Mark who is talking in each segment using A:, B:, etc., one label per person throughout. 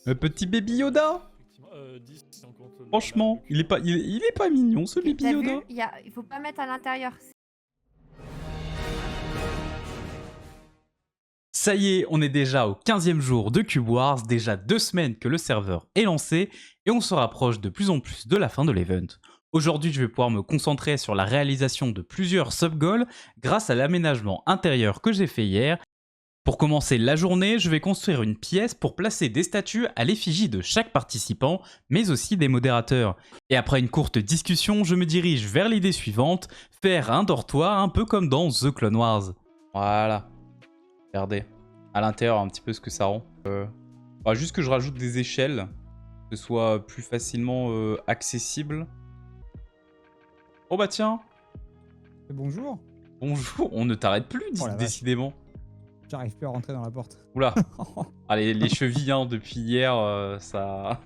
A: Le petit baby Yoda.
B: Effectivement, 10 si on compte
A: Franchement, il est pas mignon ce baby
C: T'as
A: Yoda.
C: vu, il faut pas mettre à l'intérieur.
A: Ça y est, on est déjà au 15e jour de Cube Wars, déjà 2 semaines que le serveur est lancé et on se rapproche de plus en plus de la fin de l'event. Aujourd'hui, je vais pouvoir me concentrer sur la réalisation de plusieurs sub-goals grâce à l'aménagement intérieur que j'ai fait hier. Pour commencer la journée, je vais construire une pièce pour placer des statues à l'effigie de chaque participant, mais aussi des modérateurs. Et après une courte discussion, je me dirige vers l'idée suivante, faire un dortoir un peu comme dans The Clone Wars. Voilà. Regardez, à l'intérieur un petit peu ce que ça rend. Juste que je rajoute des échelles, que ce soit plus facilement accessible. Oh bah tiens,
D: Bonjour.
A: bonjour, on ne t'arrête plus
D: Oh la vache.
A: décidément.
D: J'arrive plus à rentrer dans la porte.
A: Oula, allez, les chevilles hein, depuis hier, ça...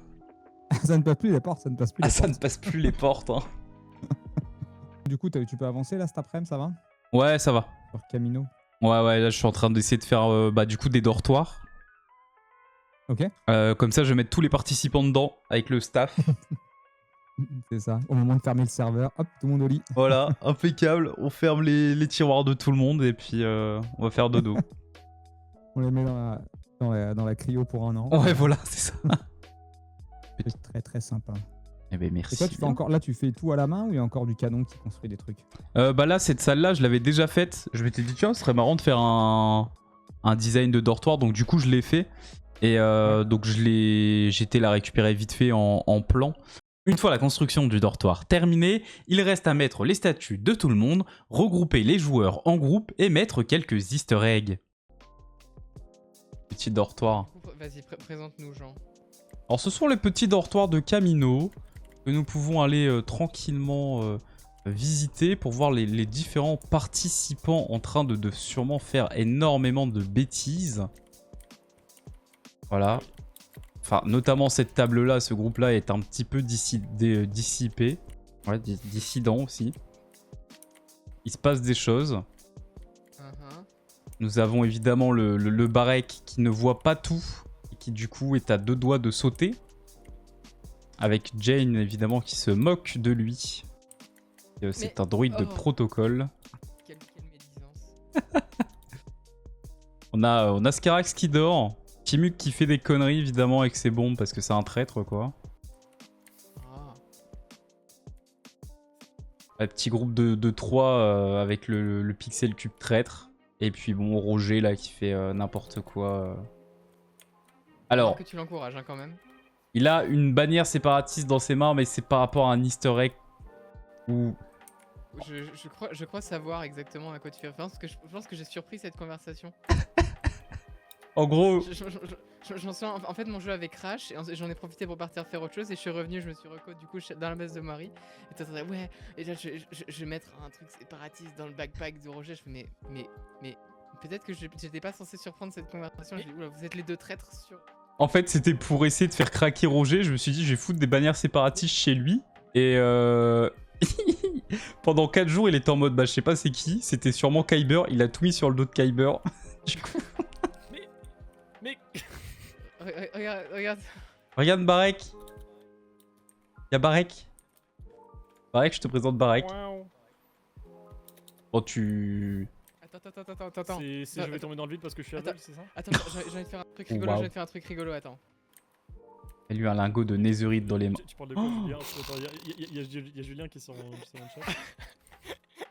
D: Ça ne passe plus les portes, ça ne passe plus les
A: Ah, ça ne
D: portes.
A: passe plus les portes. Hein.
D: Du coup, tu peux avancer là cet après-midi, ça va?
A: Ouais, ça va.
D: Sur Camino.
A: Ouais, là je suis en train d'essayer de faire du coup des dortoirs.
D: Ok.
A: Comme ça, je vais mettre tous les participants dedans avec le staff.
D: C'est ça. Au moment de fermer le serveur, hop, tout le monde au lit.
A: Voilà, impeccable. On ferme les tiroirs de tout le monde et puis on va faire dodo.
D: On les met dans la cryo pour un an.
A: Ouais, voilà, c'est ça.
D: C'est très très sympa.
A: Eh ben merci.
D: Et toi, tu fais encore là, tu fais tout à la main ou il y a encore du canon qui construit des trucs?
A: Bah là, cette salle-là, je l'avais déjà faite. Je m'étais dit, tiens, ce serait marrant de faire un design de dortoir. Donc du coup, je l'ai fait. Et donc j'étais la récupérer vite fait en plan. Une fois la construction du dortoir terminée, il reste à mettre les statues de tout le monde, regrouper les joueurs en groupe et mettre quelques easter eggs. Petit dortoir.
E: Vas-y, présente-nous, Jean.
A: Alors ce sont les petits dortoirs de Camino que nous pouvons aller tranquillement visiter pour voir les différents participants en train de sûrement faire énormément de bêtises. Voilà. Enfin, notamment cette table-là, ce groupe-là est un petit peu dissipé. Ouais, dissident aussi. Il se passe des choses. Nous avons évidemment le Barek qui ne voit pas tout et qui du coup est à 2 doigts de sauter. Avec Jane évidemment qui se moque de lui. C'est un droïde de protocole.
E: Quelle médisance.
A: On a Skarax qui dort. Timuk qui fait des conneries évidemment avec ses bombes parce que c'est un traître quoi. Un petit groupe de 3 avec le Pixel Cube traître. Et puis bon, Roger là qui fait n'importe quoi. Alors,
E: que tu l'encourages hein, quand même.
A: Il a une bannière séparatiste dans ses mains, mais c'est par rapport à un easter egg où...
E: Je crois savoir exactement à quoi tu fais référence, parce que je pense que j'ai surpris cette conversation.
A: En gros...
E: En fait, mon jeu avait crash, et j'en ai profité pour partir faire autre chose, et je suis revenu, je me suis recode du coup dans la base de Marie. Et t'as dit, ouais, et là je vais mettre un truc séparatiste dans le backpack de Roger. Je fais, mais peut-être que j'étais pas censé surprendre cette conversation. Je dis, oula, vous êtes les deux traîtres sur...
A: En fait, c'était pour essayer de faire craquer Roger. Je me suis dit, je vais foutre des bannières séparatistes chez lui. Et pendant 4 jours, il était en mode, bah je sais pas c'est qui. C'était sûrement Kyber. Il a tout mis sur le dos de Kyber. Du coup...
B: Mais...
E: Regarde.
A: Regarde Barek. Y'a Barek. Barek, je te présente Barek. Oh, tu...
E: Attends.
B: Je vais tomber dans le vide parce que je suis aveugle, c'est ça?
E: Attends, j'ai envie de faire un truc rigolo, attends.
A: Il a eu un lingot de netherite dans les mains.
B: Tu parles de quoi, Julien? Il y a Julien qui est sur mon chat.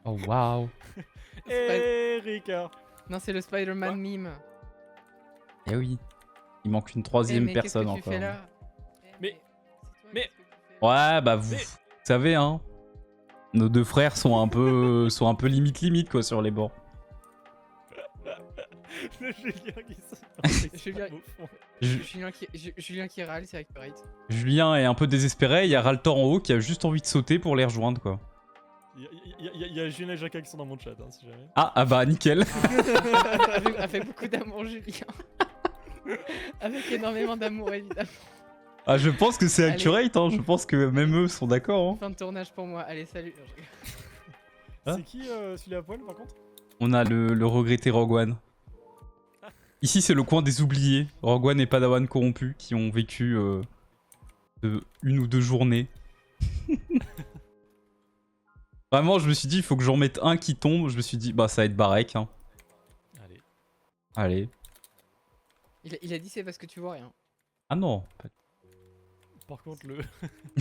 A: Oh, waouh.
B: Et Ricard.
E: Non, c'est le Spider-Man meme.
A: Eh oui. Il manque une 3e personne encore.
B: Mais...
A: Ouais, bah vous savez, hein. Nos 2 frères sont un peu limite quoi sur les bords.
B: Le Julien qui
E: Julien qui râle, c'est accurate.
A: Julien est un peu désespéré, il y a Raltor en haut qui a juste envie de sauter pour les rejoindre quoi.
B: Il y a Julien et Jacques qui sont dans mon chat, hein, si jamais.
A: Ah bah nickel.
E: Avec beaucoup d'amour, Julien. Avec énormément d'amour, évidemment.
A: Ah, je pense que c'est accurate, hein. Je pense que même eux sont d'accord. Hein.
E: Fin de tournage pour moi, allez salut.
B: C'est qui celui à poil par contre?
A: On a le regretté Rogue One. Ici, c'est le coin des oubliés. Rogue One et Padawan corrompus qui ont vécu de 1 ou 2 journées. Vraiment, je me suis dit, il faut que j'en mette un qui tombe. Je me suis dit, bah ça va être Barek. Hein.
B: Allez.
A: Allez.
E: Il a dit c'est parce que tu vois rien.
A: Ah non.
B: Par contre, le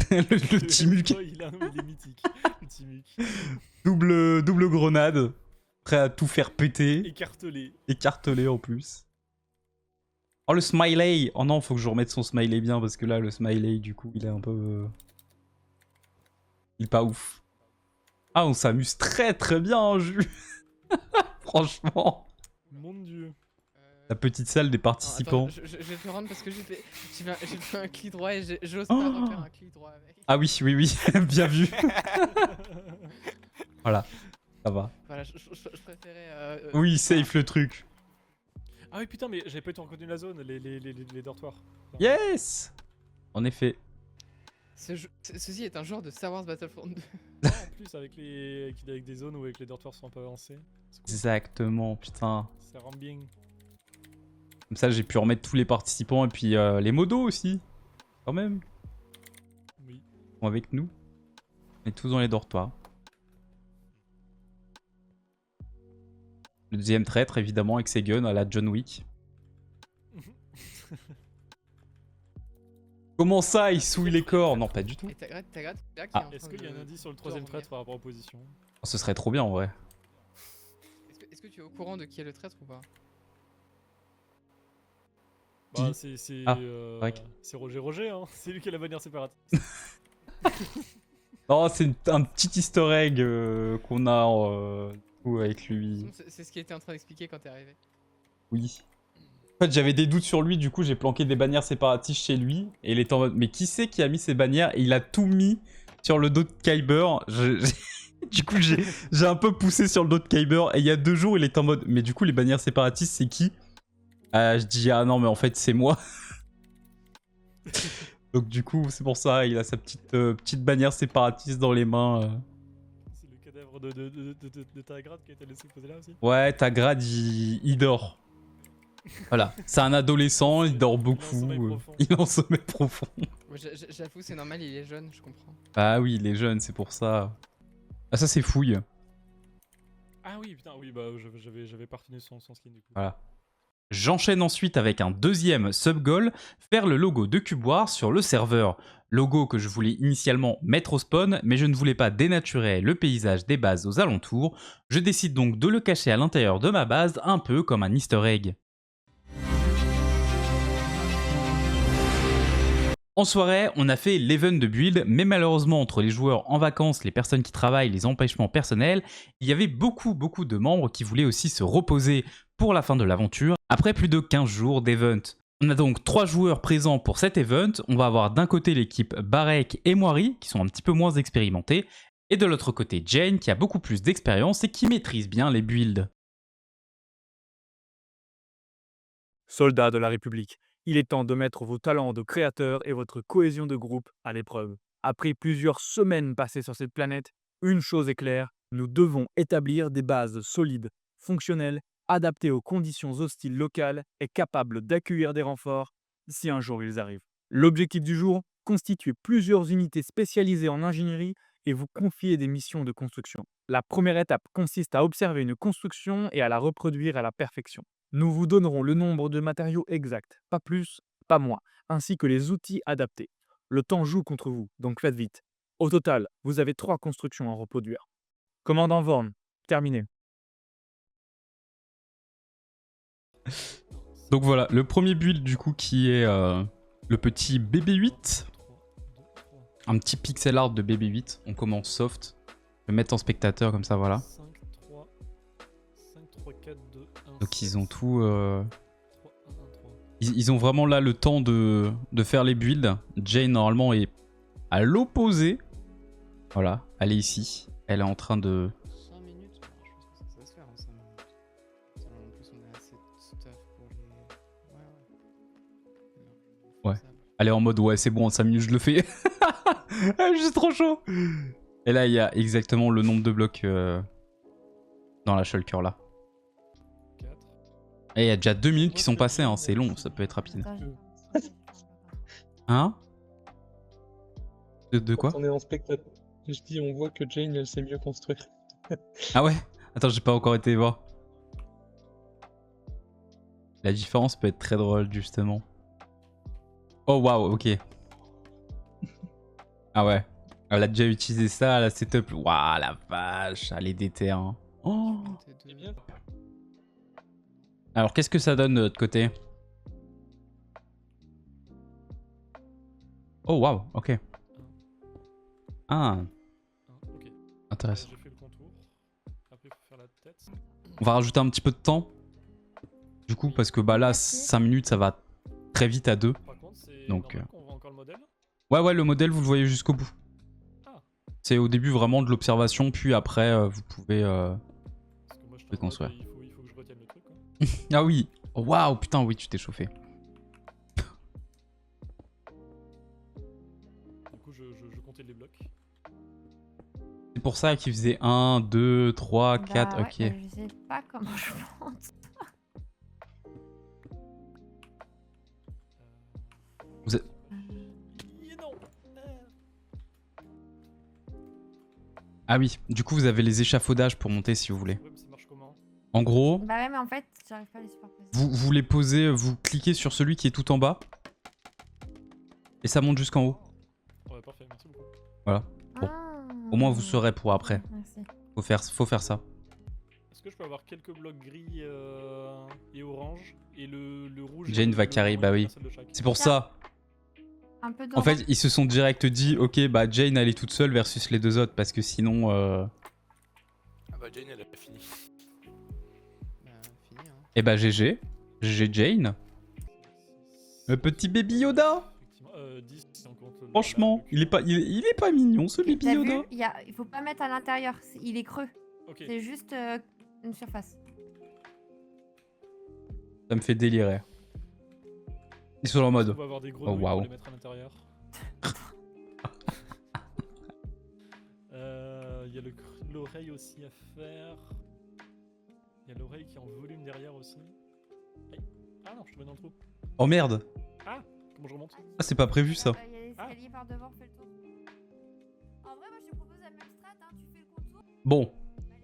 A: le Timuk.
B: il est mythique. Le Timuk.
A: Double grenade. Prêt à tout faire péter.
B: Écartelé.
A: Écartelé en plus. Oh le smiley. Oh non, faut que je remette son smiley bien parce que là, le smiley, du coup, il est un peu... Il est pas ouf. Ah, on s'amuse très très bien en jus. Franchement.
B: Mon dieu.
A: La petite salle des
E: Non,
A: participants.
E: attends, je vais te rendre parce que j'ai fait un clic droit et j'ose pas refaire un clic droit avec.
A: Ah oui, oui, oui. Bien vu. Voilà. Ça va.
E: Voilà, je préférais.
A: Oui, safe le truc.
B: Ah oui, putain, mais j'avais pas eu le temps de reconnaître la zone, les dortoirs.
A: Yes. En effet.
E: Ceci est un genre de Star Wars Battlefront 2.
B: En plus, avec des zones où avec les dortoirs sont un peu avancés. C'est cool.
A: Exactement, putain.
B: Ça rend bien.
A: Comme ça, j'ai pu remettre tous les participants et puis les modos aussi. Quand même.
B: Oui.
A: Ils sont avec nous. On est tous dans les dortoirs. Le deuxième traître, évidemment, avec ses guns à la John Wick. Comment ça, il souille les corps? Non, pas du tout.
E: Et t'as là qui est en train
B: Est-ce qu'il y a un
E: de-
B: indice sur le
E: de
B: troisième
E: dormir.
B: traître par rapport aux positions?
A: Oh, ce serait trop bien en vrai.
E: Est-ce que tu es au courant de qui est le traître ou pas?
B: Bah,
A: Qui
B: c'est
A: Ah, vrai que-
B: c'est Roger, hein. C'est lui qui a la bannière séparatiste.
A: Oh, c'est un petit easter egg qu'on a avec lui.
E: C'est ce qu'il était en train d'expliquer quand t'es arrivé.
A: Oui. En fait, j'avais des doutes sur lui, du coup, j'ai planqué des bannières séparatistes chez lui. Et il était en mode, mais qui c'est qui a mis ces bannières? Et il a tout mis sur le dos de Kyber. Du coup, j'ai un peu poussé sur le dos de Kyber. Et il y a 2 jours, il était en mode, mais du coup, les bannières séparatistes, c'est qui? Je dis, ah non, mais en fait, c'est moi. Donc, du coup, c'est pour ça, il a sa petite bannière séparatiste dans les mains.
B: C'est le cadavre de Tagrad qui a été laissé poser là aussi.
A: Ouais, Tagrad, il dort. Voilà, c'est un adolescent, il dort beaucoup.
B: sommeil profond.
A: Il est en sommeil profond.
E: Ouais, j'avoue, c'est normal, il est jeune, je comprends.
A: Ah oui, il est jeune, c'est pour ça. Ah, ça, c'est fouille.
B: Ah oui, putain, oui, bah j'avais pas retenu son skin du coup.
A: Voilà. J'enchaîne ensuite avec un deuxième sub-goal, faire le logo de Cube Wars sur le serveur. Logo que je voulais initialement mettre au spawn, mais je ne voulais pas dénaturer le paysage des bases aux alentours. Je décide donc de le cacher à l'intérieur de ma base, un peu comme un easter egg. En soirée, on a fait l'event de build, mais malheureusement entre les joueurs en vacances, les personnes qui travaillent, les empêchements personnels, il y avait beaucoup de membres qui voulaient aussi se reposer pour la fin de l'aventure, après plus de 15 jours d'event. On a donc 3 joueurs présents pour cet event, on va avoir d'un côté l'équipe Barek et Moiri, qui sont un petit peu moins expérimentés, et de l'autre côté Jane, qui a beaucoup plus d'expérience et qui maîtrise bien les builds.
F: Soldats de la République, il est temps de mettre vos talents de créateur et votre cohésion de groupe à l'épreuve. Après plusieurs semaines passées sur cette planète, une chose est claire, nous devons établir des bases solides, fonctionnelles, adaptées aux conditions hostiles locales et capables d'accueillir des renforts si un jour ils arrivent. L'objectif du jour, constituer plusieurs unités spécialisées en ingénierie et vous confier des missions de construction. La première étape consiste à observer une construction et à la reproduire à la perfection. Nous vous donnerons le nombre de matériaux exacts, pas plus, pas moins, ainsi que les outils adaptés. Le temps joue contre vous, donc faites vite. Au total, vous avez 3 constructions à reproduire. Commandant Vorn, terminé.
A: Donc voilà, le premier build du coup qui est le petit BB8. Un petit pixel art de BB8, on commence soft. Je vais mettre en spectateur comme ça, voilà.
B: 5, 3, 5, 3, 4, 2, 1.
A: Donc ils ont tout...
B: 3, 1, 1, 3.
A: Ils ont vraiment là le temps de faire les builds. Jane normalement est à l'opposé. Voilà, elle est ici. Elle est en train de...
E: 5 minutes, je pense que ça va se faire en 5 minutes. En plus, on a assez de stuff pour les.
A: Ouais. Elle est en mode ouais c'est bon en 5 minutes je le fais. Je suis trop chaud. Et là il y a exactement le nombre de blocs dans la shulker là.
B: 4.
A: Et il y a déjà 2 minutes qui sont passées, hein, c'est long, ça peut être rapide.
C: Attends,
A: Hein? De quoi?
G: Quand on est en spectateur, je dis, on voit que Jane, elle sait mieux construire.
A: Ah ouais? Attends, j'ai pas encore été voir. La différence peut être très drôle, justement. Oh waouh, ok. Ah ouais. Elle a déjà utilisé ça, la setup. Waouh, la vache, elle est déter. Hein. Oh.
G: C'est bien.
A: Alors, qu'est-ce que ça donne de l'autre côté? Oh waouh, ok. Ah,
B: Ok.
A: intéressant.
B: J'ai fait le contour. Après, il faut faire la tête.
A: On va rajouter un petit peu de temps. Du coup, parce que bah là,
C: Merci.
A: 5 minutes, ça va très vite à 2.
B: Par contre, c'est
A: Donc,
B: normal qu'on voit encore le modèle.
A: Ouais, le modèle, vous le voyez jusqu'au bout.
B: Ah.
A: C'est au début vraiment de l'observation, puis après, vous pouvez...
B: Parce que moi, je
A: peux
B: t'envoie,
A: construire.
B: il faut que je retienne le truc. Quoi.
A: Ah oui. Waouh, putain, oui, tu t'es chauffé.
B: Du coup, je comptais les blocs.
A: C'est pour ça qu'il faisait 1, 2, 3,
C: Bah
A: 4,
C: ouais,
A: ok.
C: bah je sais pas comment je monte.
A: Vous êtes-
B: Non.
A: Ah oui, du coup, vous avez les échafaudages pour monter si vous voulez.
B: Ouais, mais ça marche comment?
A: En gros,
C: Bah ouais, mais en fait, j'arrive pas à les superposer.
A: vous les posez, vous cliquez sur celui qui est tout en bas. Et ça monte jusqu'en haut.
B: Ouais, parfait, merci beaucoup.
A: Voilà. Bon.
C: Ah.
A: Au moins, vous saurez pour après.
C: Merci.
A: Faut faire ça.
B: Est-ce que je peux avoir quelques blocs gris et orange et le rouge et
A: Jane
B: le
A: va carry, bah oui.
B: la salle de chaque.
A: C'est pour ça.
C: Un peu
A: En fait, ils se sont direct dit, ok, bah Jane, elle est toute seule versus les deux autres. Parce que sinon...
H: Ah bah Jane elle a fini.
E: Bah, fini, hein.
A: Eh bah GG. GG Jane. Le petit baby Yoda.
B: Effectivement, 10 si on compte le-
A: Franchement,
B: le
A: il est pas, il est pas mignon ce baby
C: T'as vu,
A: Yoda.
C: il faut pas mettre à l'intérieur, il est creux.
B: Ok.
C: C'est juste une surface.
A: Ça me fait délirer. Ils sont en
B: On
A: mode.
B: va avoir des grenouilles
A: waouh.
B: pour les mettre à l'intérieur. Il y a l'oreille aussi à faire. Il y a l'oreille qui est en volume derrière aussi. Aïe. Ah non, je suis tombé dans le trou.
A: Oh merde.
B: Comment je remonte?
A: Ah, c'est pas prévu ça.
C: Il y a l'escalier par devant, fais le tour. En vrai, moi je te propose la même strat, hein, tu fais le contour.
A: Bon.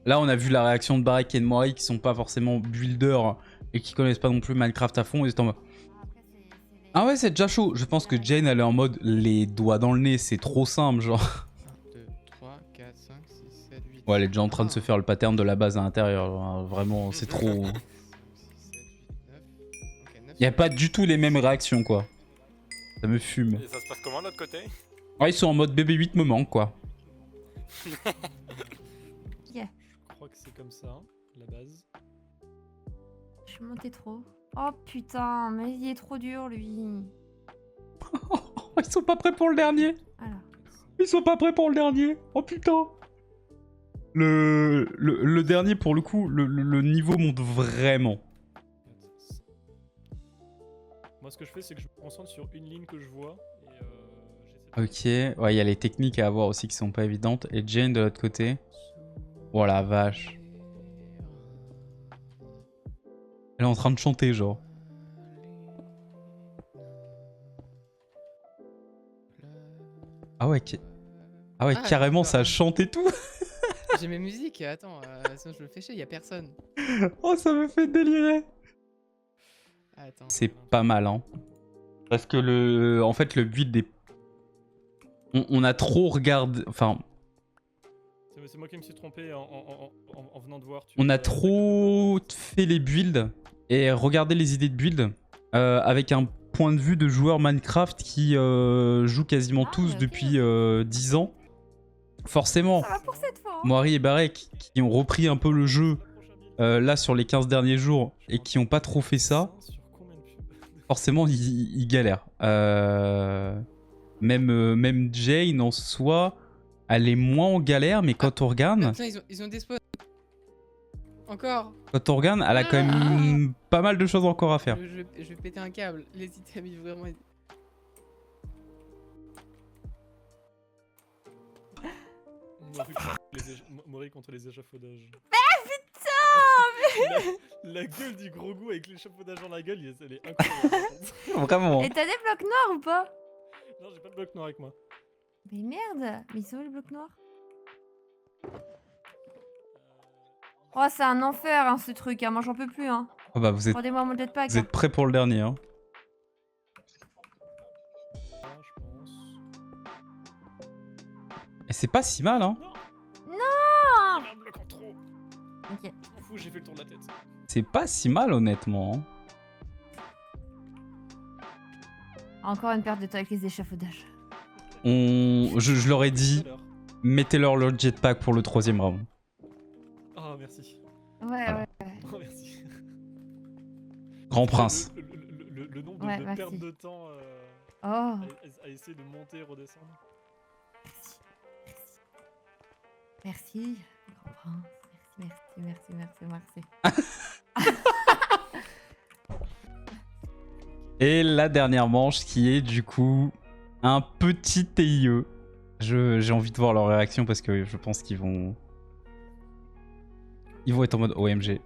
A: Là, on a vu la réaction de Barek et de Mori qui sont pas forcément builders et qui connaissent pas non plus Minecraft à fond. Ils étaient en mode.
C: Après, c'est les...
A: Ah ouais, c'est déjà chaud. Je pense que Jane, elle est en mode les doigts dans le nez. C'est trop simple, genre.
E: 1, 2, 3, 4, 5, 6, 7, 8.
A: Ouais, elle est déjà en train de se faire le pattern de la base à l'intérieur. Genre, vraiment, c'est trop.
E: 5, 6, 7, 8, 9. Ok, 9.
A: Y a pas du tout les mêmes réactions, quoi. Ça me fume.
H: Et ça se passe comment de l'autre côté?
A: Ouais, ils sont en mode bébé 8 me manque, quoi.
B: Je crois que c'est comme ça, hein, la base.
C: Je suis montée trop. Oh putain, mais il est trop dur lui.
A: Ils sont pas prêts pour le dernier.
C: Alors.
A: Ils sont pas prêts pour le dernier. Oh putain. Le dernier, pour le coup, le niveau monte vraiment.
B: Moi, ce que je fais, c'est que je me concentre sur une ligne que je vois. Et
A: Ok, ouais, il y a les techniques à avoir aussi qui sont pas évidentes. Et Jane de l'autre côté. Oh la vache. Elle est en train de chanter, genre. Ah ouais, ah ouais,
E: Ah,
A: carrément,
E: d'accord.
A: ça chante et tout.
E: J'ai mes musiques, attends, sinon je me fais chier, y a personne.
A: Oh, ça me fait délirer.
E: Attends.
A: C'est pas mal, hein. Parce que en fait, le build est... On a trop regardé... Enfin,
B: c'est moi qui me suis trompé en venant de voir.
A: on a trop fait les builds et regardé les idées de build avec un point de vue de joueur Minecraft qui joue quasiment
C: Ah,
A: tous
C: ok.
A: depuis 10 ans. Forcément,
C: Ça va pour cette fois. Hein.
A: Moiri et Barek qui ont repris un peu le jeu là sur les 15 derniers jours et qui ont pas trop fait ça, forcément ils galèrent. Même Jane en soi, elle est moins en galère, mais quand on regarde,
E: Ah, putain, ils ont des spawns. Encore.
A: elle a quand même pas mal de choses encore à faire.
E: Je vais péter un câble. Les items, ils vraiment.
B: Mori contre les échafaudages.
C: Putain, mais
B: La gueule du gros goût avec l'échafaudage dans la gueule, elle est incroyable.
A: Vraiment.
C: Et t'as des blocs noirs ou pas?
B: Non, j'ai pas de bloc noir avec moi.
C: Mais merde, mais ils sont où les blocs noirs? Oh, c'est un enfer hein, ce truc, hein. Moi j'en peux plus. Hein.
A: Oh bah vous
C: Rendez-moi mon jetpack.
A: êtes
C: Hein.
A: prêts pour le dernier. Hein.
B: Ah, je pense.
A: Et c'est pas si mal, hein.
B: Il y avait un bloc en trop.
C: Ok.
B: Je m'en fous, j'ai fait le tour de la tête.
A: C'est pas si mal, honnêtement. Hein.
C: Encore une perte de temps avec les échafaudages.
A: Je leur ai dit,
B: Tout à l'heure.
A: mettez-leur le jetpack pour le 3e round.
B: Ah, merci.
C: Ouais,
A: Voilà.
C: ouais.
B: Oh, merci.
A: Grand prince.
B: Le nombre
C: Ouais,
B: de
C: merci.
B: pertes de temps
C: Oh,
B: à essayer de monter et redescendre.
C: merci. Grand prince. Merci.
A: Et la dernière manche qui est du coup un petit TIE. J'ai envie de voir leur réaction parce que je pense qu'ils vont... Ils vont être en mode OMG.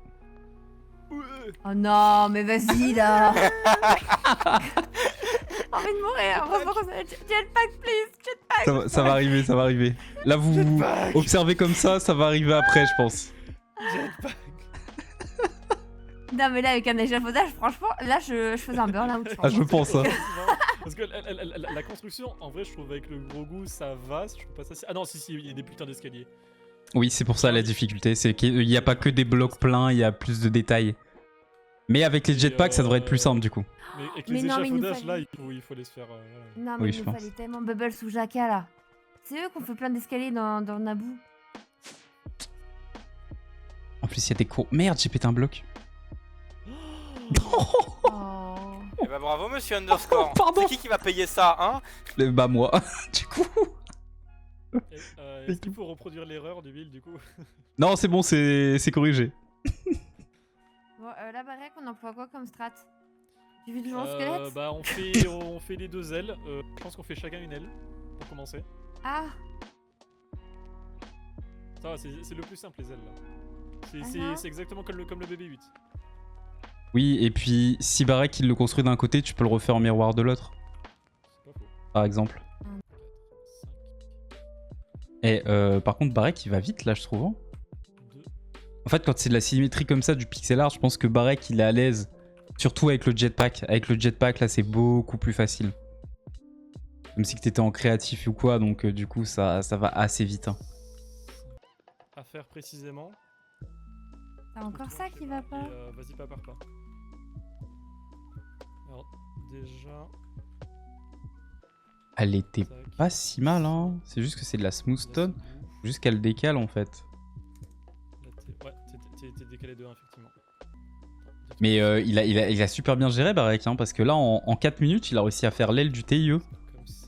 C: Oh non, mais vas-y là. J'ai envie de mourir. Heureusement qu'on a jetpack, please. Jetpack.
A: Ça va arriver, ça va arriver. Là vous observez comme ça va arriver après je pense.
B: Jetpack.
C: Non, mais là, avec un échafaudage, franchement, là, je faisais un burn-out.
A: Ah je pense. Hein.
B: Parce que la construction, en vrai, je trouve avec le gros goût, ça va. Je trouve pas ça. Ah non, si, il y a des putains d'escaliers.
A: Oui c'est pour ça la difficulté, c'est qu'il n'y a pas que des blocs pleins, il y a plus de détails. Mais avec les jetpacks ça devrait être plus simple du coup.
B: Mais avec
C: Mais
B: les
C: non, mais il nous
B: échafaudages, là,
C: fallait-
B: il faut les se faire. Voilà.
C: Non, mais
A: Oui,
C: il
A: je
C: nous
A: pense.
C: fallait tellement Bubbles ou Jaka là. C'est eux qui ont fait plein d'escaliers dans Naboo.
A: En plus il y a des cours... Merde j'ai pété un bloc.
C: Oh.
H: Eh bah bravo monsieur Underscore.
A: Pardon.
H: C'est qui va payer ça, hein?
A: Bah moi, du coup...
B: Est-ce qu'il faut reproduire l'erreur du build du coup?
A: Non c'est bon, c'est corrigé.
C: Bon, là, Barek, on emploie quoi comme strat? Du vide en squelette?
B: Bah on fait les deux ailes. Je pense qu'on fait chacun une aile pour commencer.
C: Ah,
B: Ça va, c'est le plus simple les ailes là.
C: Uh-huh.
B: C'est exactement comme le BB-8.
A: Oui, et puis si Barek il le construit d'un côté, tu peux le refaire en miroir de l'autre,
B: C'est pas faux.
A: par exemple.
B: 5,
A: Et par contre, Barek il va vite là, je trouve. Hein.
B: 2.
A: En fait, quand c'est de la symétrie comme ça, du pixel art, je pense que Barek il est à l'aise. Surtout avec le jetpack. Avec le jetpack, là, c'est beaucoup plus facile. Comme si t'étais en créatif ou quoi, donc du coup, ça va assez vite. Hein.
B: À faire précisément.
C: t'as encore ça qui va pas?
B: Et vas-y, pas par pas. Alors, déjà.
A: Elle était
B: tac,
A: pas si mal, hein. C'est juste que c'est de la smooth stone. Juste qu'elle décale en fait.
B: Là, ouais, t'es décalé de 1, effectivement.
A: Mais il a super bien géré Barek, hein, parce que là, en 4 minutes, il a réussi à faire l'aile du TIE.
B: Comme ça.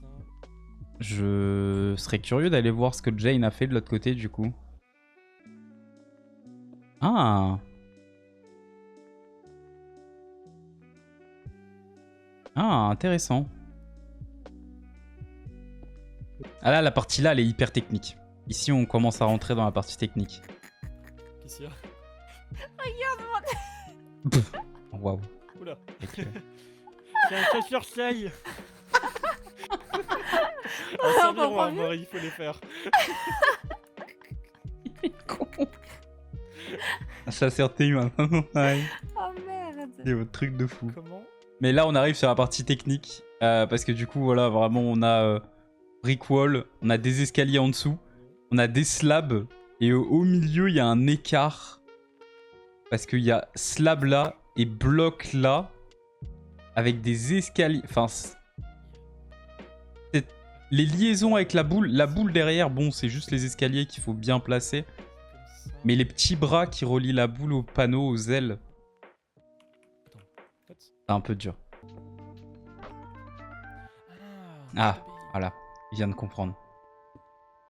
A: Je serais curieux d'aller voir ce que Jane a fait de l'autre côté, du coup. Ah. Ah, intéressant. Ah là, la partie là, elle est hyper technique. Ici, on commence à rentrer dans la partie technique.
B: Qu'est-ce qu'il y a?
A: Waouh.
B: Oula.
A: Ok.
B: C'est un cache-sur-saille.
C: On
B: Un
C: comprend
B: miroir,
C: mieux.
B: Marie, il faut les faire.
A: Chasseur TU maintenant. Ouais.
C: Oh merde.
A: C'est votre truc de fou.
B: Comment?
A: Mais là, on arrive sur la partie technique. Parce que du coup, voilà, vraiment, on a brick wall, on a des escaliers en dessous, on a des slabs, et au milieu, il y a un écart. Parce qu'il y a slab là et bloc là, avec des escaliers. Enfin, les liaisons avec la boule derrière, bon, c'est juste les escaliers qu'il faut bien placer.
B: Comme ça.
A: Mais les petits bras qui relient la boule au panneau, aux ailes,
B: What?
A: c'est un peu dur. Ah, voilà. Il vient de comprendre.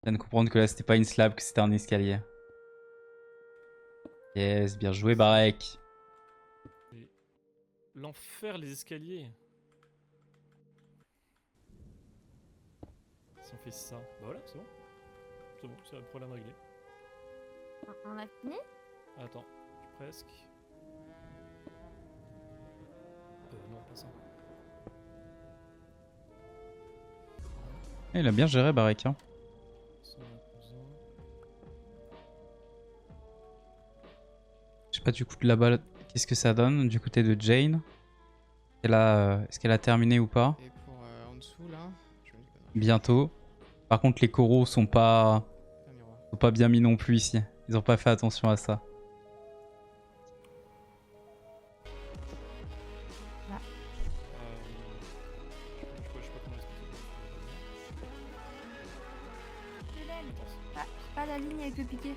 A: Il vient de comprendre que là, c'était pas une slab, que c'était un escalier. Yes, bien joué, Barek.
B: L'enfer, les escaliers. Si on fait ça, bah voilà, c'est bon. C'est bon, c'est un problème réglé.
C: On a fini?
B: Attends, je presque. Non, pas ça.
A: Il a bien géré Barek. Hein.
B: Ça, on a besoin.
A: Je sais pas du coup de là-bas, qu'est-ce que ça donne du côté de Jane. Est-ce qu'elle a terminé ou pas?
E: Et pour en dessous là, je me dis pas.
A: Bientôt. Par contre, les coraux sont pas
E: Un miroir.
A: bien mis non plus ici. Ils ont pas fait attention à ça.
B: Je sais pas comment expliquer.
C: Je l'aime. Pas la ligne avec le piqué.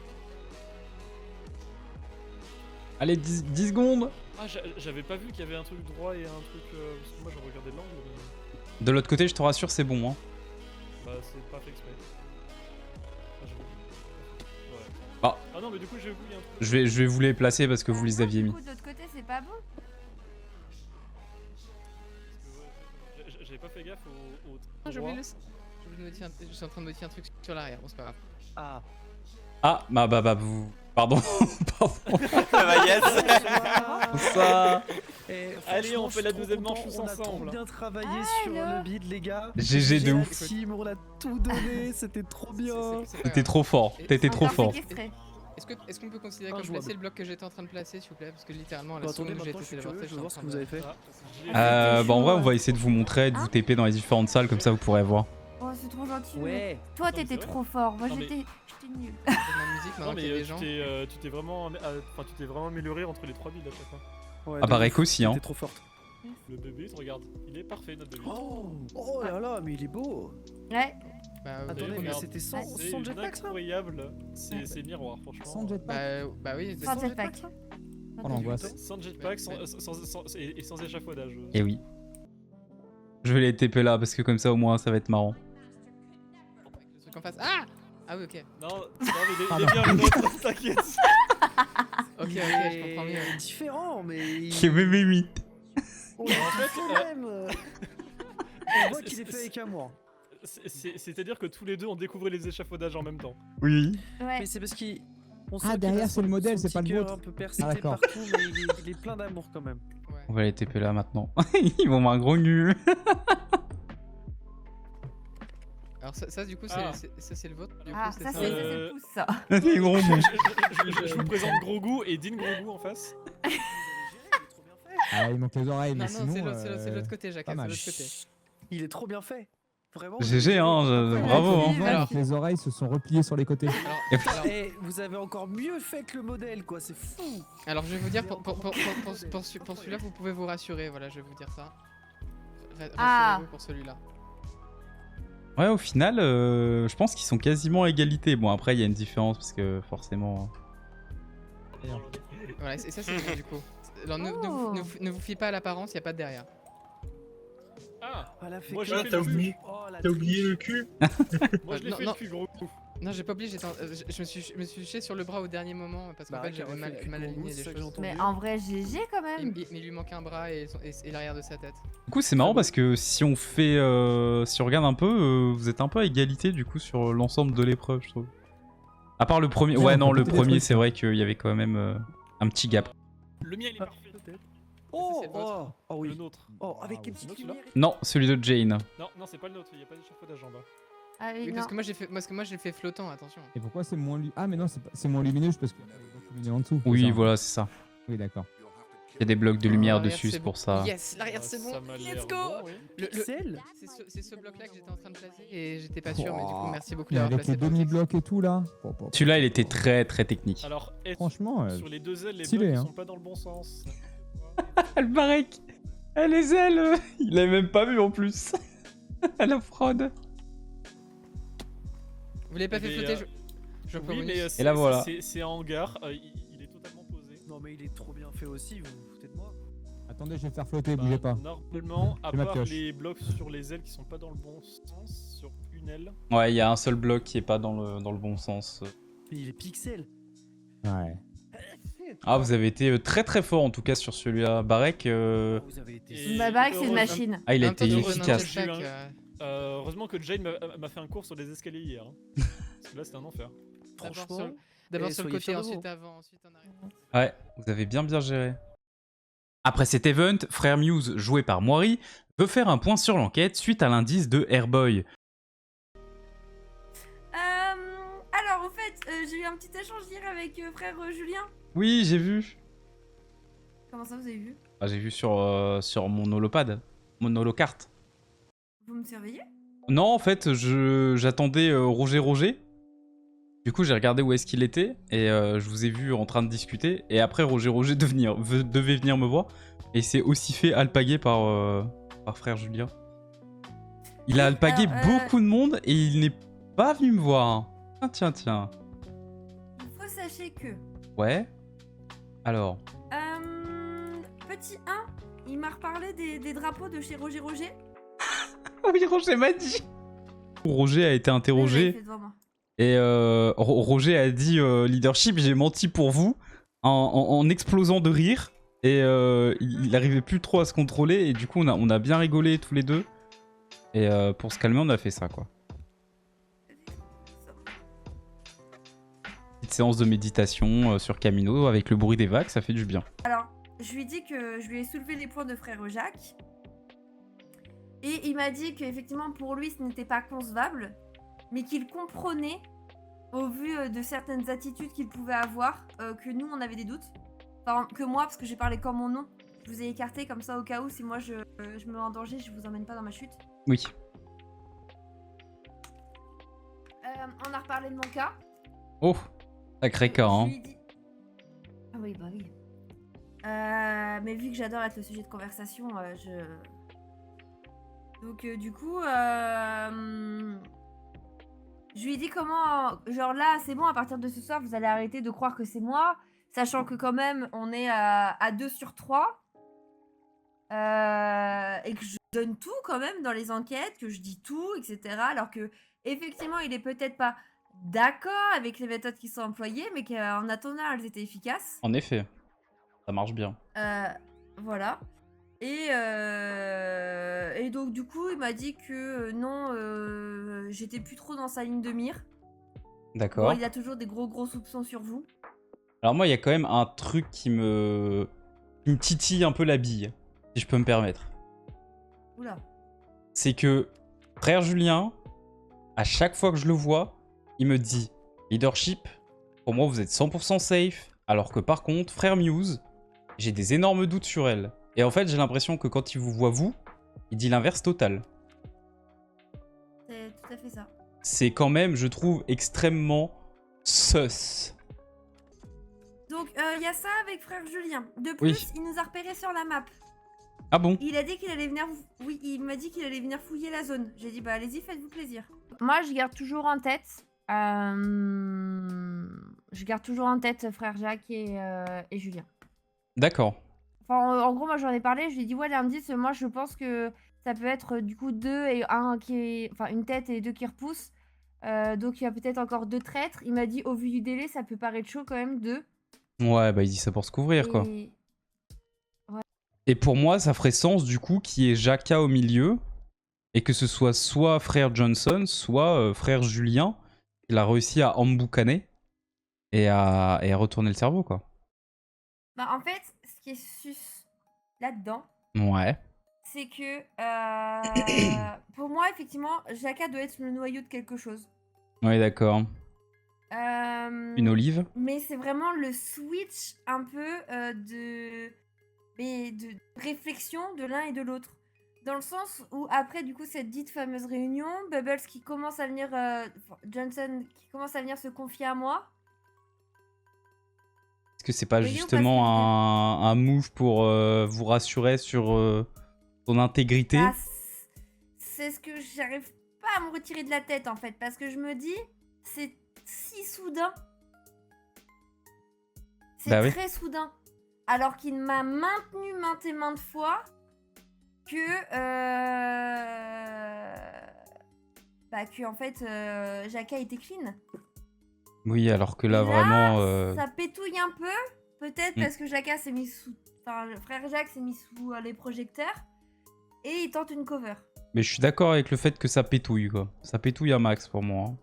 A: Allez, 10 secondes.
B: Ah, j'avais pas vu qu'il y avait un truc droit et un truc. Parce que moi, je regardais l'angle. Mais...
A: De l'autre côté, je te rassure, c'est bon. Hein.
B: Bah, c'est pas fait exprès. Ah, ouais.
A: Ah.
B: Ah non, mais du coup, j'ai vu qu'il y a un truc.
A: Je vais vous les placer parce que vous les aviez
C: Du
A: mis.
C: coup, de l'autre côté, c'est pas bon.
B: J'avais pas fait gaffe au
E: Ah, j'ai
B: droit.
E: oublié j'ai oublié de modifier je suis en train de modifier un truc sur l'arrière, bon c'est pas grave.
I: Ah.
A: Ah, bah, vous... Pardon. Pardon.
H: Ça va, yes.
A: Ça.
B: Allez, on fait la deuxième manche tous
I: On a trop
B: ensemble.
I: bien travaillé
C: Ah,
I: sur
C: là.
I: le bid, les gars.
A: GG de
I: La
A: ouf.
I: team, on a tout donné, c'était trop bien.
E: C'est pas
A: T'étais
E: grave.
A: trop fort. T'étais trop
C: Encore
A: fort.
C: séquestré.
E: Est-ce qu'on peut considérer
I: Ah,
E: comme
I: jouable.
E: placer le bloc que j'étais en train de placer s'il vous plaît? Parce que littéralement à la
I: Bon,
E: seconde
I: attendez,
E: où j'ai
I: maintenant
E: été
I: je suis curieux, je veux voir ce que vous avez fait.
A: Bah en vrai, on va essayer de vous montrer, de vous TP dans les différentes salles, comme ça vous pourrez voir.
C: Oh, c'est trop gentil.
I: Ouais.
C: Toi,
B: Non, mais
C: t'étais
B: c'est
C: trop fort. Moi,
B: Non, mais-
C: j'étais nul.
E: Ma musique
B: Non,
E: maintenant
B: mais
E: qu'il y a des gens.
B: tu t'es vraiment, enfin, tu t'es vraiment amélioré entre les 3 builds à chaque fois.
I: Ouais,
A: Ah
I: de
A: bah
I: ouf.
A: Rek aussi, hein.
I: T'es trop forte.
B: Le bébé, regarde, il est parfait notre bébé.
I: Oh là là, mais il est beau.
C: Ouais.
E: Bah,
I: Attendez, mais
B: regarde.
I: c'était sans
B: C'est
I: jetpack ça?
B: incroyable, c'est miroir franchement.
D: Sans jetpack.
E: bah oui,
C: Sans jetpack.
D: Oh l'angoisse.
B: Sans jetpack et sans échafaudage.
A: Et oui. Je vais les TP là, parce que comme ça au moins ça va être marrant.
E: le truc en face. Ah! Ah oui, ok.
B: Non, mais il est bien le nôtre, t'inquiète.
E: Ok, je comprends mieux.
I: Il est différent, mais.
A: Qui est même 8.
I: On est tous les mêmes. On voit qu'il est fait avec amour.
B: C'est-à-dire que tous les deux on découvrait les échafaudages en même temps.
A: Oui.
C: Ouais.
I: Mais c'est parce qu'il. on
D: Ah,
I: sent qu'il
D: derrière,
I: a
D: c'est le modèle,
I: son
D: c'est pas
I: petit
D: le
I: cœur
D: vôtre.
I: un peu percé
D: Ah, d'accord.
I: partout, mais il est plein d'amour quand même.
E: Ouais.
A: On va les TP là maintenant. Ils vont un gros nul.
E: Alors ça du coup
B: Ah.
E: c'est le vôtre. Du
C: Ah,
E: coup,
C: ça,
E: ça.
C: c'est le pouce, ça.
A: Des gros mots.
B: Je vous présente Gros Goût et Dean Gros Goût en face.
D: Ah, il manque les oreilles, mais
E: Non, non,
D: sinon.
E: c'est l'autre côté, Jacques,
D: pas
E: c'est
D: mal.
E: l'autre côté.
I: Il est trop bien fait. Vraiment.
A: GG, hein,
C: Ouais,
A: bravo.
C: ouais,
A: Hein.
C: ouais.
D: Alors, les oreilles se sont repliées sur les côtés.
E: Alors,
I: Eh, vous avez encore mieux fait que le modèle, quoi, c'est fou.
E: alors, je vais vous dire, pour celui-là, vous pouvez vous rassurer, voilà, je vais vous dire ça.
C: Ah.
E: Rassurez-vous pour celui-là.
A: Ouais, au final, je pense qu'ils sont quasiment à égalité. Bon, après, il y a une différence parce que forcément.
E: Voilà, et ça c'est bon du coup. Alors,
C: Oh.
E: ne vous fiez pas à l'apparence, il n'y a pas de derrière.
B: Ah,
I: Voilà, fait
B: moi
I: que-
B: j'ai fait
G: t'as
B: le cul.
G: oublié.
I: Oh, la
G: T'as oublié
I: triche.
G: le cul?
B: Moi je l'ai
E: Non,
B: fait
E: non.
B: le cul, Gros Goût.
E: Non, j'ai pas oublié, je me suis jeté sur le bras au dernier moment parce qu'en
I: Bah,
E: fait
I: qui
E: j'avais
I: aurait fait le cul
E: mal
I: pour
E: aligné
I: vous,
E: les
I: c'est ça que
E: choses.
I: j'ai entendu.
C: Mais en vrai, GG quand
E: Mais
C: même.
E: il lui manquait un bras et l'arrière de sa tête.
A: Du coup, c'est marrant parce que si on fait. Si on regarde un peu, vous êtes un peu à égalité du coup sur l'ensemble de l'épreuve, je trouve. À part le premier.
D: Ouais,
A: Ouais,
D: on
A: non,
D: peut
A: le
D: péter des
A: premier,
D: trucs.
A: c'est vrai qu'il y avait quand même un petit gap.
B: Le mien il est
I: Ah,
B: parfait.
I: peut-être.
E: Ça,
I: Oh,
E: c'est le vôtre.
I: oh
B: Le
I: oui.
B: nôtre.
I: Oh, avec
B: Ah,
I: les
B: c'est
I: petites
B: notre, celui-là
I: lumières.
A: Non, celui de Jane.
B: Non, c'est pas le nôtre, il n'y a pas d'échafaudage en bas.
C: Ah oui,
E: Oui,
C: non.
E: parce que moi je l'ai fait flottant, attention.
D: Et pourquoi c'est moins lumineux? Ah, mais non, c'est moins lumineux parce que il est en dessous.
A: Oui,
D: c'est ça.
A: voilà, c'est ça.
D: Oui, d'accord.
A: Il y a des blocs de lumière
E: L'arrière,
A: dessus, c'est
E: bon.
A: pour ça.
E: Yes, l'arrière c'est
B: Ça
E: bon.
B: m'a
E: Let's
B: l'air
E: go.
B: bon, oui.
I: Pixel.
E: C'est ce bloc-là que j'étais en train de placer et j'étais pas sûr, mais du coup
D: Ouah.
E: merci beaucoup
D: Mais
E: d'avoir
D: avec
E: placé
D: les
E: le bloc.
D: demi-blocs et tout là.
A: Celui-là, il était très très technique.
B: Alors,
D: Franchement,
B: sur les deux ailes, les
D: stylé,
B: blocs
D: hein.
B: ils sont pas dans le bon sens.
A: Elle paraît les ailes, il l'avait même pas vu en plus. La fraude.
E: Vous l'avez pas fait
B: Mais,
E: flotter, je
B: Oui, mais
A: Et là, voilà.
B: c'est en hangar, il est totalement posé.
I: Non, mais il est trop bien fait aussi, vous vous foutez de moi.
D: Attendez, je vais faire flotter, bougez pas.
B: Normalement, à
D: J'ai ma
B: part
D: pioche.
B: les blocs sur les ailes qui sont pas dans le bon sens, sur une aile.
A: Ouais, il y a un seul bloc qui est pas dans le bon sens.
I: Mais il est pixel.
D: Ouais.
A: Ah, vous avez été très très fort en tout cas sur celui-là. Barek,
I: Vous avez été.
B: Et-
C: Bah, Barek, c'est une
B: heureusement-
C: machine.
A: ah, il a
E: En même temps,
A: été
E: heureusement,
A: efficace.
E: jetpack,
B: J'ai eu heureusement que Jane m'a fait un cours sur les escaliers hier. Hein. Parce que là, c'était un enfer.
E: D'abord
I: Franchement,
E: D'abord
I: Et
E: sur le
I: soyez
E: côté,
I: fiers de
E: ensuite
I: vous.
E: avant, ensuite en arrière.
A: Ouais, vous avez bien géré. Après cet event, Frère Muse, joué par Moiri, veut faire un point sur l'enquête suite à l'indice de Airboy.
C: Alors, en fait, j'ai eu un petit échange hier avec frère Julien.
A: Oui, j'ai vu.
C: Comment ça, vous avez vu?
A: Ah, j'ai vu sur mon holopad, mon holocarte.
C: Vous me surveillez?
A: Non, en fait, j'attendais Roger. Du coup, j'ai regardé où est-ce qu'il était et je vous ai vu en train de discuter. Et après, Roger devait venir me voir et il s'est aussi fait alpaguer par frère Julien. Il a
C: Oui,
A: alpagué
C: alors,
A: beaucoup de monde et il n'est pas venu me voir. Tiens.
C: Il faut sachez que
A: Ouais. Alors.
C: petit 1, il m'a reparlé des drapeaux de chez Roger.
A: Oui, Roger m'a dit. Roger a été
C: Là,
A: interrogé.
C: je l'avais fait devant moi.
A: Et Roger a dit leadership, j'ai menti pour vous en explosant de rire. Et il arrivait plus trop à se contrôler. Et du coup, on a bien rigolé tous les deux. Et pour se calmer, on a fait ça, quoi. Petite séance de méditation sur Camino avec le bruit des vagues, ça fait du bien.
C: Alors, je lui ai dit que je lui ai soulevé les points de frère Jacques. Et il m'a dit qu'effectivement, pour lui, ce n'était pas concevable. Mais qu'il comprenait, au vu de certaines attitudes qu'il pouvait avoir, que nous, on avait des doutes. Enfin, que moi, parce que j'ai parlé comme mon nom. Je vous ai écarté comme ça au cas où, si moi je me mets en danger, je vous emmène pas dans ma chute.
A: Oui.
C: On a reparlé de mon cas.
A: Oh, sacré cas,
C: Je
A: hein.
C: lui ai dit- Ah oui, bah oui. Mais vu que j'adore être le sujet de conversation, Donc du coup, je lui ai dit comment... Genre là, c'est bon, à partir de ce soir, vous allez arrêter de croire que c'est moi. Sachant que quand même, on est à 2 sur 3. Et que je donne tout quand même dans les enquêtes, que je dis tout, etc. Alors que, effectivement, il est peut-être pas d'accord avec les méthodes qui sont employées, mais qu'en attendant, elles étaient efficaces.
A: En effet, ça marche bien.
C: Voilà. Et donc, du coup, il m'a dit que non, j'étais plus trop dans sa ligne de mire.
A: D'accord.
C: Bon, il a toujours des gros soupçons sur vous.
A: Alors moi, il y a quand même un truc qui me titille un peu la bille, si je peux me permettre.
C: Oula.
A: C'est que frère Julien, à chaque fois que je le vois, il me dit leadership, pour moi vous êtes 100% safe, alors que par contre, frère Muse, j'ai des énormes doutes sur elle. Et en fait, j'ai l'impression que quand il vous voit vous, il dit l'inverse total.
C: C'est tout à fait ça.
A: C'est quand même, je trouve, extrêmement sus.
C: Donc, il y a ça avec frère Julien. De plus,
A: Oui.
C: il nous a repérés sur la map.
A: Ah bon?
C: Il a dit qu'il allait venir... Oui, il m'a dit qu'il allait venir fouiller la zone. J'ai dit, bah allez-y, faites-vous plaisir. Moi, je garde toujours en tête... Je garde toujours en tête frère Jacques et Julien.
A: D'accord.
C: Enfin, en gros, moi, j'en ai parlé. Je lui ai dit, ouais, l'indice, moi, je pense que ça peut être du coup 2 et 1 qui est... Enfin, une tête et 2 qui repoussent. Donc, il y a peut-être encore 2 traîtres. Il m'a dit, au vu du délai, ça peut paraître chaud quand même, 2.
A: Ouais, bah il dit ça pour se couvrir, quoi.
C: Et...
A: Et pour moi, ça ferait sens du coup qu'il y ait Jaka au milieu et que ce soit frère Johnson, soit frère Julien. Il a réussi à emboucaner et à retourner le cerveau, quoi.
C: Bah, en fait, ce qui est sus là-dedans,
A: Ouais.
C: c'est que pour moi, effectivement, Jaka doit être le noyau de quelque chose.
A: Ouais, d'accord. Une olive?
C: Mais c'est vraiment le switch un peu de réflexion de l'un et de l'autre. Dans le sens où après du coup cette dite fameuse réunion, Bubbles qui commence à venir, Johnson qui commence à venir se confier à moi.
A: Est-ce que c'est pas
C: Voyez ou pas
A: justement un move pour vous rassurer sur ton intégrité?
C: Bah, c'est ce que j'arrive pas à me retirer de la tête en fait, parce que je me dis c'est si soudain. C'est
A: Bah oui.
C: très soudain. Alors qu'il m'a maintenu maintes et maintes fois que que en fait Jaka était clean.
A: Oui, alors que là,
C: Et
A: vraiment...
C: ça pétouille un peu, peut-être
A: Mm.
C: parce que Jaka s'est mis sous... Enfin, le frère Jacques s'est mis sous les projecteurs et il tente une cover.
A: Mais je suis d'accord avec le fait que ça pétouille, quoi. Ça pétouille à max pour moi. Hein.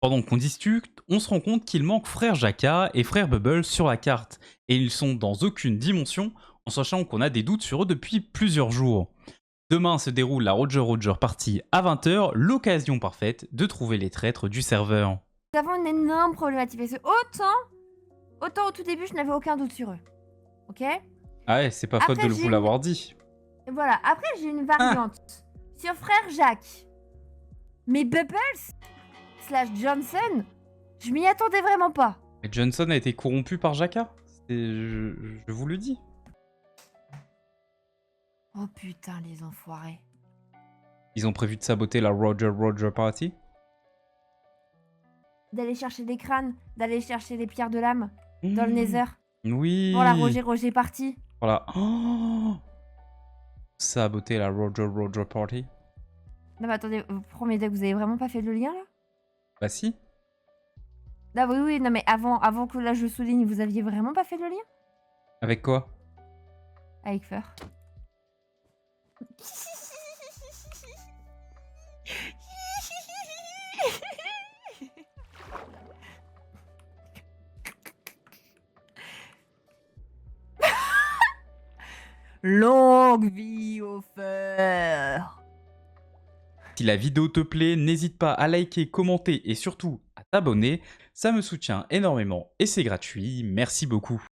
A: Pendant qu'on discute, on se rend compte qu'il manque frère Jaka et frère Bubble sur la carte, et ils sont dans aucune dimension, en sachant qu'on a des doutes sur eux depuis plusieurs jours. Demain se déroule la Roger Roger Party à 20h, l'occasion parfaite de trouver les traîtres du serveur.
C: Nous avons une énorme problématique parce que autant au tout début je n'avais aucun doute sur eux. Ok?
A: Ah ouais, c'est pas faute
C: Après,
A: de
C: j'ai
A: vous
C: une-
A: l'avoir dit.
C: Et voilà, après j'ai une variante sur frère Jacques. Mais Bubbles / Johnson, je m'y attendais vraiment pas.
A: Mais Johnson a été corrompu par Jaka. Je vous le dis.
C: Oh putain les enfoirés.
A: Ils ont prévu de saboter la Roger Roger Party.
C: D'aller chercher des crânes, d'aller chercher des pierres de l'âme dans le Nether
A: Oui.
C: pour la Roger Roger Party.
A: Voilà. Oh, saboter la Roger Roger Party.
C: Non mais attendez, vous promettez que vous avez vraiment pas fait le lien là?
A: Bah si.
C: Ah oui oui, non mais avant que là je souligne, vous aviez vraiment pas fait le lien?
A: Avec quoi?
C: Avec Fur. Longue vie au Fur.
A: Si la vidéo te plaît, n'hésite pas à liker, commenter et surtout à t'abonner. Ça me soutient énormément et c'est gratuit. Merci beaucoup.